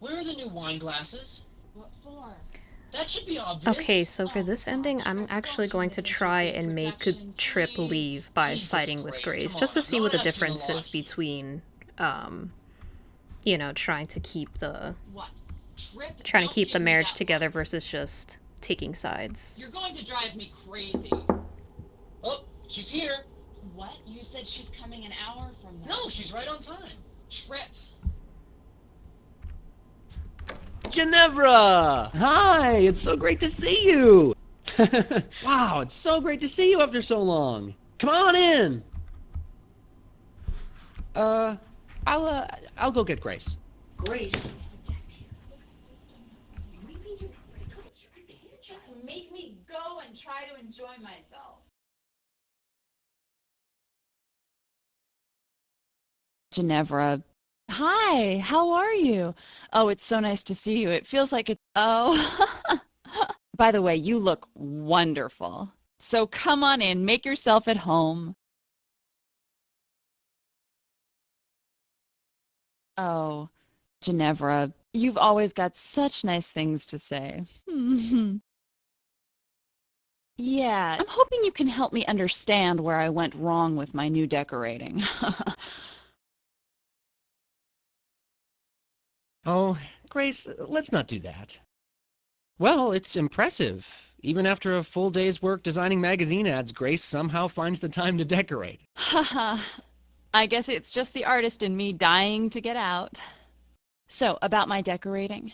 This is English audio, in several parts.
Where are the new wine glasses? What for? That should be obvious. Okay, so for this ending, I'm actually going to try and make Trip leave by Jesus siding with Grace, Grace, come just on, to I'm see what not the asking a difference lot is here. between, trying to keep the What? Trip, trying to don't keep the give me marriage that together look. versus just taking sides. You're going to drive me crazy. Oh, she's here. What? You said she's coming an hour from now. No, she's right on time. Trip. Ginevra! Hi, it's so great to see you! Wow, it's so great to see you after so long. Come on in. Uh, I'll go get Grace. Grace? Just make me go and try to enjoy myself. Ginevra. Hi, how are you? Oh, it's so nice to see you. It feels like it. Oh, by the way, you look wonderful. So come on in, make yourself at home. Oh, Ginevra, you've always got such nice things to say. Yeah, I'm hoping you can help me understand where I went wrong with my new decorating. Oh, Grace, let's not do that. Well, it's impressive. Even after a full day's work designing magazine ads, Grace somehow finds the time to decorate. Haha, I guess it's just the artist in me dying to get out. So, about my decorating.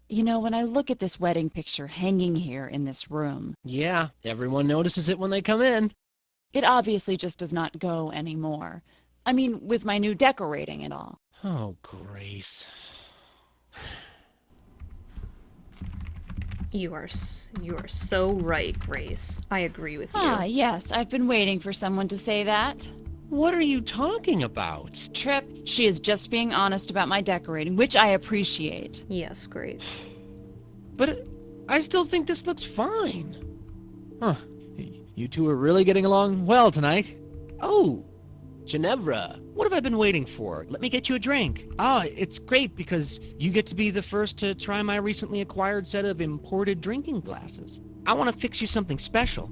You know, when I look at this wedding picture hanging here in this room, Yeah, everyone notices it when they come in. it obviously just does not go anymore. I mean, with my new decorating and all. Oh, Grace. You are so right, Grace. I agree with you. Ah, yes, I've been waiting for someone to say that. What are you talking about? Trip, she is just being honest about my decorating, which I appreciate. Yes, Grace. But I still think this looks fine. Huh. You two are really getting along well tonight. Oh, Ginevra, what have I been waiting for? Let me get you a drink. Ah, it's great because you get to be the first to try my recently acquired set of imported drinking glasses. I want to fix you something special.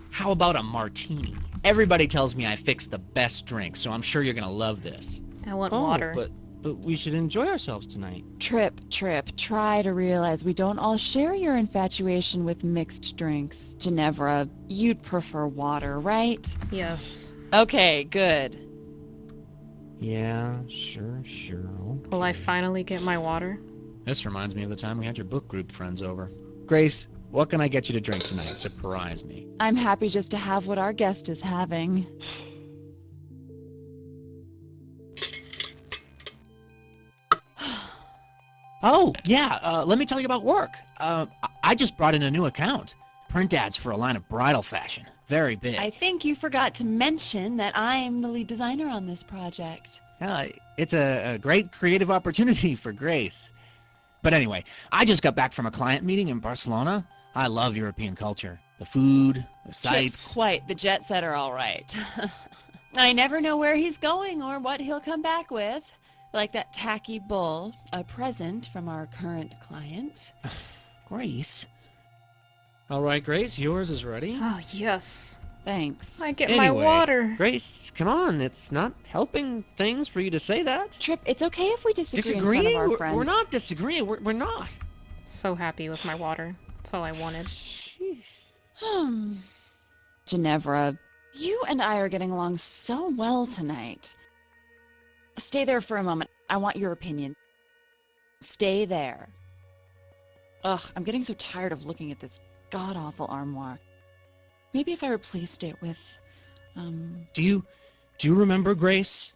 How about a martini? Everybody tells me I fix the best drink, so I'm sure you're gonna love this. I want water. But we should enjoy ourselves tonight. Trip, try to realize we don't all share your infatuation with mixed drinks. Ginevra, you'd prefer water, right? Yes. Okay, good. Yeah, sure, okay. Will I finally get my water? This reminds me of the time we had your book group friends over. Grace, what can I get you to drink tonight? Surprise me. I'm happy just to have what our guest is having. Oh, yeah, let me tell you about work. I just brought in a new account. Print ads for a line of bridal fashion. Very big. I think you forgot to mention that I'm the lead designer on this project. It's a great creative opportunity for Grace. But anyway, I just got back from a client meeting in Barcelona. I love European culture. The food, the sights. Trip's quite the jet setter, all right. I never know where he's going or what he'll come back with. Like that tacky bull, a present from our current client. Grace. All right, Grace, yours is ready. Oh, yes. Thanks. I get my water. Grace, come on. It's not helping things for you to say that. Trip, it's okay if we disagree in front of our friend. We're not disagreeing. We're not. So happy with my water. That's all I wanted. Jeez. Ginevra, you and I are getting along so well tonight. Stay there for a moment. I want your opinion. Stay there. Ugh, I'm getting so tired of looking at this god-awful armoire. Maybe if I replaced it with, Do you remember, Grace?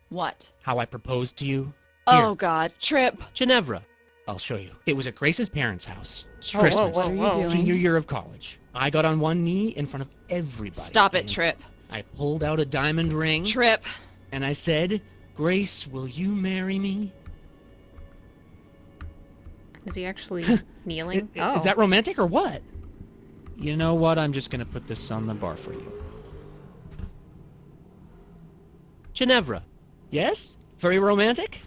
What? How I proposed to you? Oh Here. God, Trip. Ginevra. I'll show you. It was at Grace's parents' house. Whoa, Christmas. whoa, whoa. Senior year of college. I got on one knee in front of everybody. Stop it, Trip. I pulled out a diamond ring. Trip. And I said, Grace, will you marry me? Is he actually kneeling? Oh. Is that romantic or what? You know what? I'm just gonna put this on the bar for you. Ginevra. Yes? Very romantic?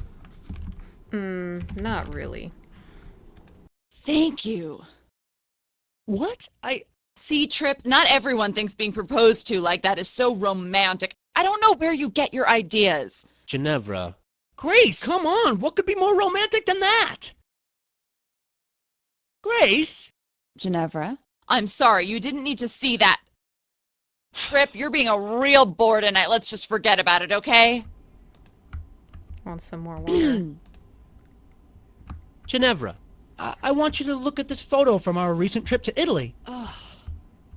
Not really. Thank you. What? See, Trip, not everyone thinks being proposed to like that is so romantic. I don't know where you get your ideas. Ginevra. Grace, come on! What could be more romantic than that? Grace? Ginevra? I'm sorry, you didn't need to see that. Trip, you're being a real bore tonight. Let's just forget about it, okay? Want some more water? Ginevra, I want you to look at this photo from our recent trip to Italy.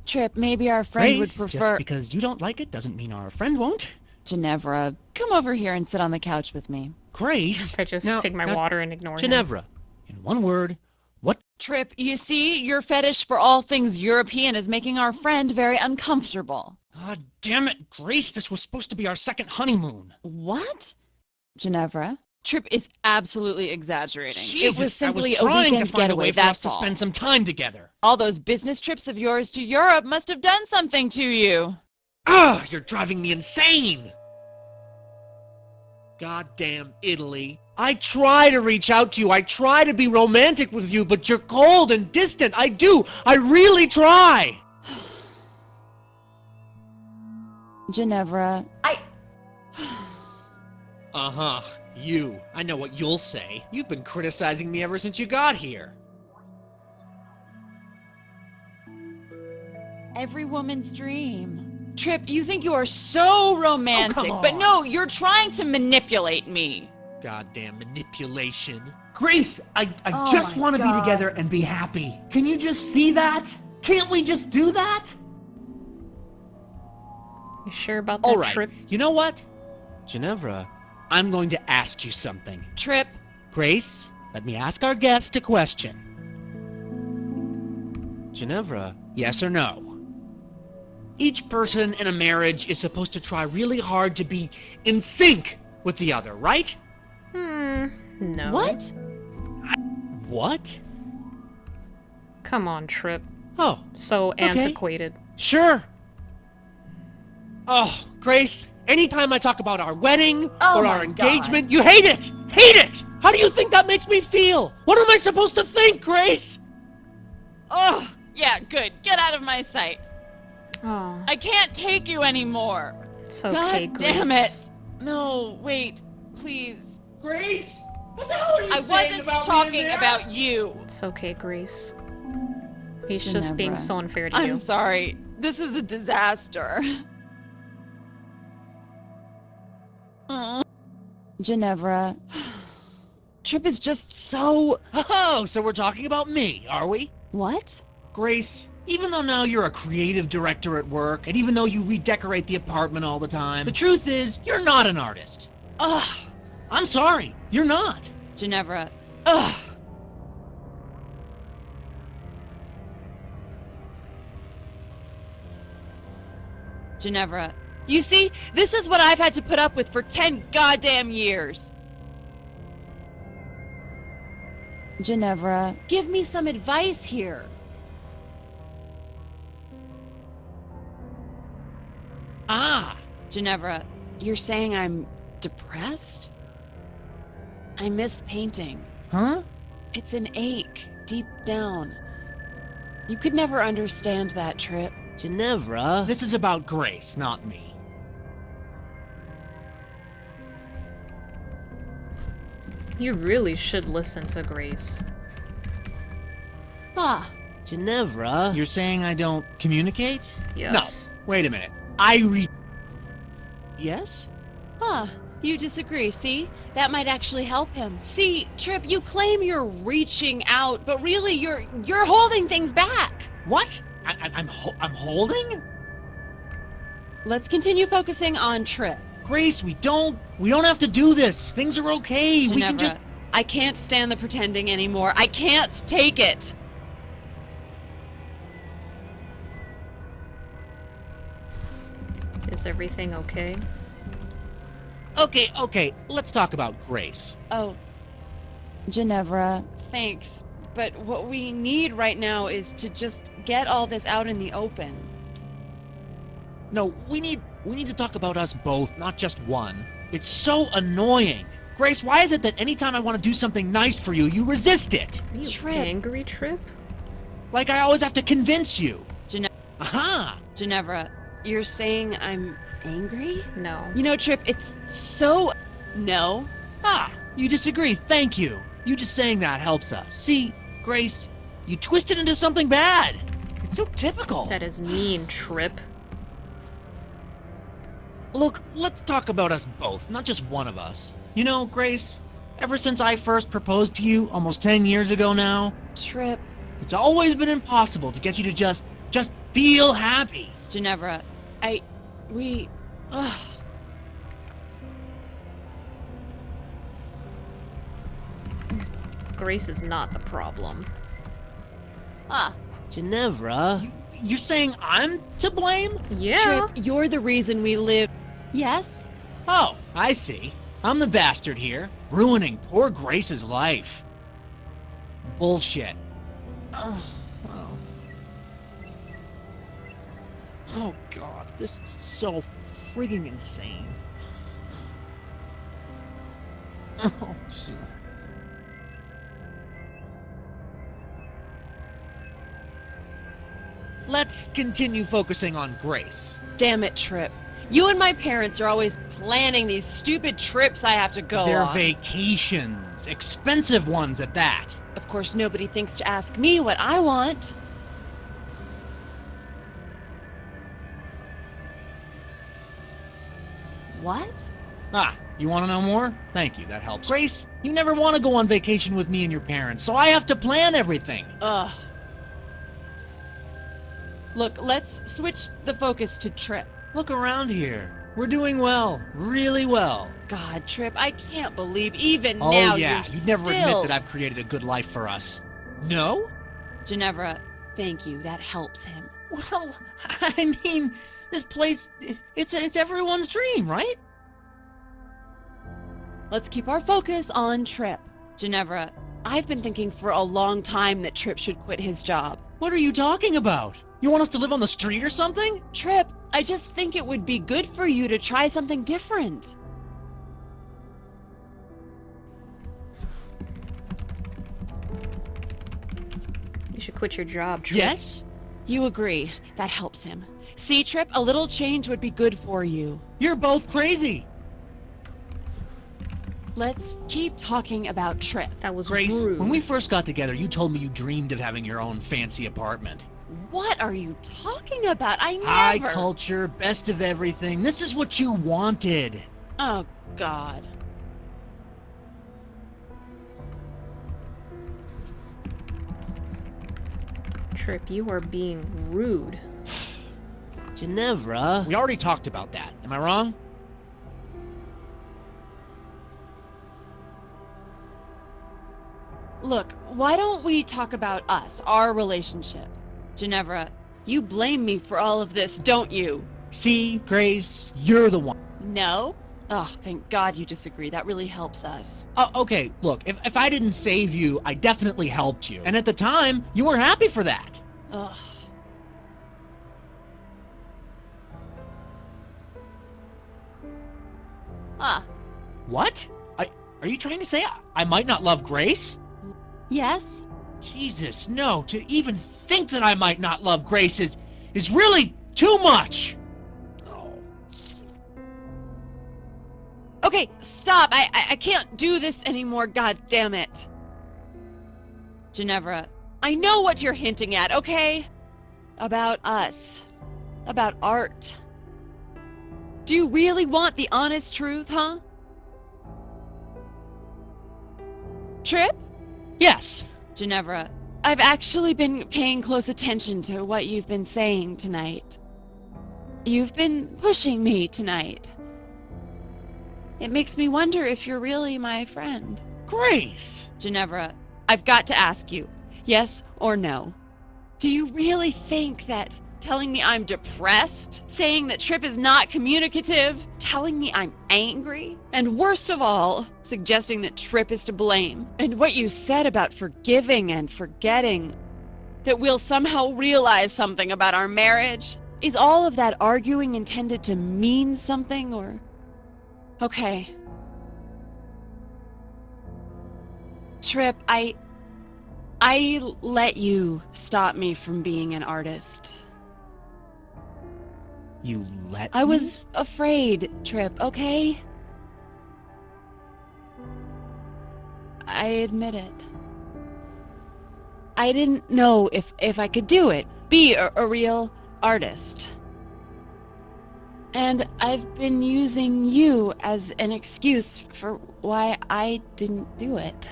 Trip, maybe our friend Grace, would prefer... just because you don't like it doesn't mean our friend won't. Ginevra, come over here and sit on the couch with me. Grace? If I just now, take my now, water and ignore him. Ginevra, in one word, what? Trip, you see, your fetish for all things European is making our friend very uncomfortable. God damn it, Grace, this was supposed to be our second honeymoon. What? Ginevra? Trip is absolutely exaggerating. Jesus, it was simply I was trying a weekend to find getaway, a way for us that's to all. spend some time together. All those business trips of yours to Europe must have done something to you. Ugh, you're driving me insane! Goddamn Italy. I try to reach out to you, I try to be romantic with you, but you're cold and distant. I do! I really try! Ginevra, Uh-huh. You. I know what you'll say. You've been criticizing me ever since you got here. every woman's dream. Trip, you think you are so romantic, come but on. no, you're trying to manipulate me. Goddamn manipulation. Grace, I just want to be together and be happy. Can you just see that? Can't we just do that? You sure about that Alright, trip? you know what? Ginevra, I'm going to ask you something. Trip, Grace, let me ask our guest a question. Ginevra, yes or no? Each person in a marriage is supposed to try really hard to be in sync with the other, right? No. what? What? Come on, Trip. Oh, So antiquated. sure. Oh, Grace, anytime I talk about our wedding Oh or my our engagement, you hate it! Hate it! How do you think that makes me feel? What am I supposed to think, Grace? Oh, yeah, good. Get out of my sight. Oh, I can't take you anymore. it's okay, God damn Grace. it. No, wait, please. Grace? What the hell are you I saying wasn't about me in talking there? about you. It's okay, Grace. He's just being Ginevra, so unfair to I'm you. sorry. This is a disaster. Ginevra. Trip is just so... Oh, so we're talking about me, are we? What? Grace, even though now you're a creative director at work, and even though you redecorate the apartment all the time, the truth is, you're not an artist. Ugh. I'm sorry, you're not. Ginevra. Ugh. Ginevra. You see, this is what I've had to put up with for 10 goddamn years. Ginevra, give me some advice here. Ah, Ginevra, you're saying I'm depressed? I miss painting. huh? It's an ache deep down. You could never understand that, Trip. Ginevra, this is about Grace, not me. You really should listen to Grace. Ah, Ginevra, you're saying I don't communicate? Yes. No, wait a minute. Yes? you disagree, see? That might actually help him. See, Trip, you claim you're reaching out, but really you're holding things back. What? I'm holding? Let's continue focusing on Trip. Grace, we don't have to do this. Things are okay. We can Ginevra, just... I can't stand the pretending anymore. I can't take it. Is everything okay? Okay, let's talk about Grace. Oh, Ginevra, thanks. But what we need right now is to just get all this out in the open. No, we need to talk about us both, not just one. It's so annoying. Grace, why is it that anytime I want to do something nice for you, you resist it? Are you Trip. angry, Trip? Like I always have to convince you. Aha! Ginevra, you're saying I'm angry? No. You know, Trip, it's so... No. Ah, you disagree. Thank you. You just saying that helps us. See, Grace, you twist it into something bad. It's so typical. That is mean, Trip. Look, let's talk about us both, not just one of us. You know, Grace, ever since I first proposed to you almost 10 years ago now, Trip. it's always been impossible to get you to just feel happy. Ginevra, Ugh. Grace is not the problem. Ah, Ginevra, you're saying I'm to blame? Yeah. Trip, you're the reason we live. Yes? Oh, I see. I'm the bastard here, ruining poor Grace's life. Bullshit. Oh, oh God, this is so frigging insane. Oh, shit. Let's continue focusing on Grace. Damn it, Trip. You and my parents are always planning these stupid trips I have to go They're on. vacations, expensive ones at that. Of course, nobody thinks to ask me what I want. What? Ah, you want to know more? Thank you, that helps. Grace, you never want to go on vacation with me and your parents, so I have to plan everything. Ugh. Look, let's switch the focus to Trip. Look around here. We're doing well, really well. God, Trip, I can't believe even Oh now yeah, you're you'd never still... admit that I've created a good life for us. No? Ginevra, thank you. That helps him. Well, I mean, this place, it's everyone's dream, right? Let's keep our focus on Trip. Ginevra, I've been thinking for a long time that Trip should quit his job. What are you talking about? You want us to live on the street or something? Trip, I just think it would be good for you to try something different. You should quit your job, Trip. Yes? You agree. That helps him. See, Trip, a little change would be good for you. You're both crazy. Let's keep talking about Trip. That was Grace, rude. when we first got together, you told me you dreamed of having your own fancy apartment. What are you talking about? I never... High culture, best of everything. This is what you wanted. Oh, God. Trip, you are being rude. Ginevra. We already talked about that. Am I wrong? Look, why don't we talk about us, our relationship? Ginevra, you blame me for all of this, don't you? See, Grace, you're the one. No? Oh, thank God you disagree. That really helps us. Oh, okay, look, if I didn't save you, I definitely helped you. And at the time, you were happy for that. Ugh. Ah, What? Are you trying to say I might not love Grace? yes? Jesus, no. To even think that I might not love Grace is really too much. Oh. Okay, stop. I can't do this anymore, god damn it. Ginevra, I know what you're hinting at, okay? About us. About art. Do you really want the honest truth, huh? Trip? Yes. Ginevra, I've actually been paying close attention to what you've been saying tonight. You've been pushing me tonight. It makes me wonder if you're really my friend. Grace. Ginevra, I've got to ask you, yes or no? Do you really think that telling me I'm depressed, saying that Trip is not communicative, telling me I'm angry, and worst of all, suggesting that Trip is to blame, and what you said about forgiving and forgetting, that we'll somehow realize something about our marriage? Is all of that arguing intended to mean something, or... Okay. Trip, I let you stop me from being an artist. You let I me? was afraid, Trip, okay? I admit it. I didn't know if I could do it, be a real artist. And I've been using you as an excuse for why I didn't do it.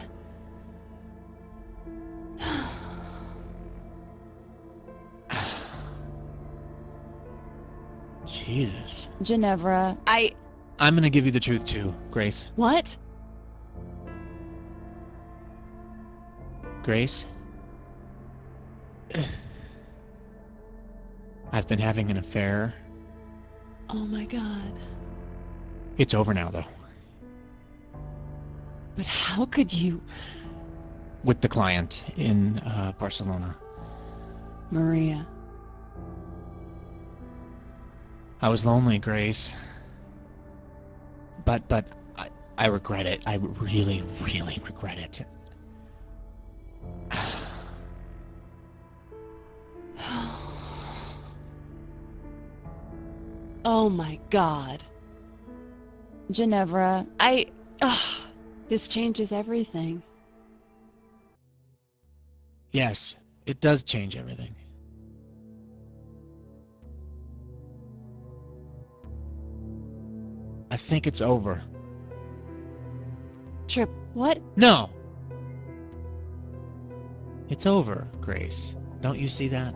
Jesus. Ginevra, I'm gonna give you the truth too, Grace. What? Grace? I've been having an affair. Oh my god. It's over now, though. But how could you? With the client in Barcelona. Maria. I was lonely, Grace. But I regret it. I really, really regret it. Oh my god. Ginevra, this changes everything. Yes, it does change everything. I think it's over. Trip, what? No! It's over, Grace. Don't you see that?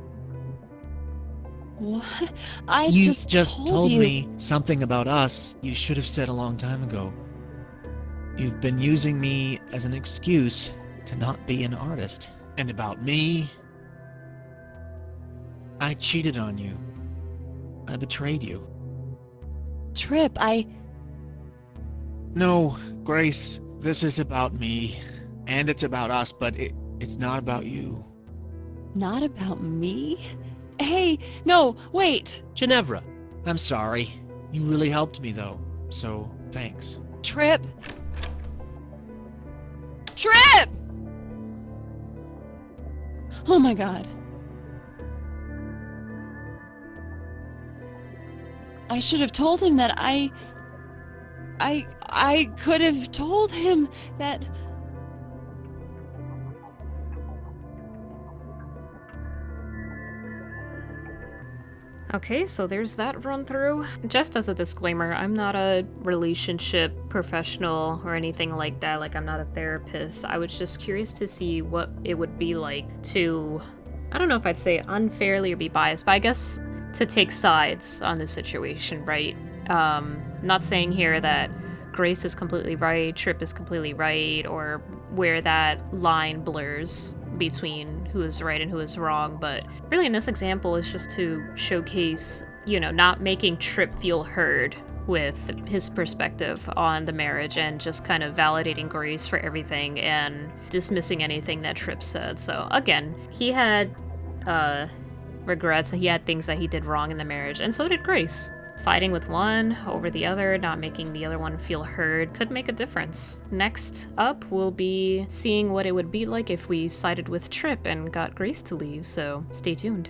What? I You just told you. me something about us you should have said a long time ago. You've been using me as an excuse to not be an artist. And about me, I cheated on you. I betrayed you. Trip, No, Grace, this is about me. And it's about us, but it's not about you. Not about me? Hey, no, wait! Ginevra, I'm sorry. You really helped me, though. So, thanks. Trip! Trip! Oh my god. I should have told him that I could have told him that... Okay, so there's that run through. Just as a disclaimer, I'm not a relationship professional or anything like that. Like, I'm not a therapist. I was just curious to see what it would be like to, I don't know if I'd say unfairly or be biased, but I guess to take sides on this situation, right? Not saying here that Grace is completely right, Trip is completely right, or where that line blurs between who is right and who is wrong, but really in this example is just to showcase, not making Trip feel heard with his perspective on the marriage and just kind of validating Grace for everything and dismissing anything that Trip said. So again, he had regrets, he had things that he did wrong in the marriage, and so did Grace. Siding with one over the other, not making the other one feel heard, could make a difference. Next up, we'll be seeing what it would be like if we sided with Trip and got Grace to leave, so stay tuned.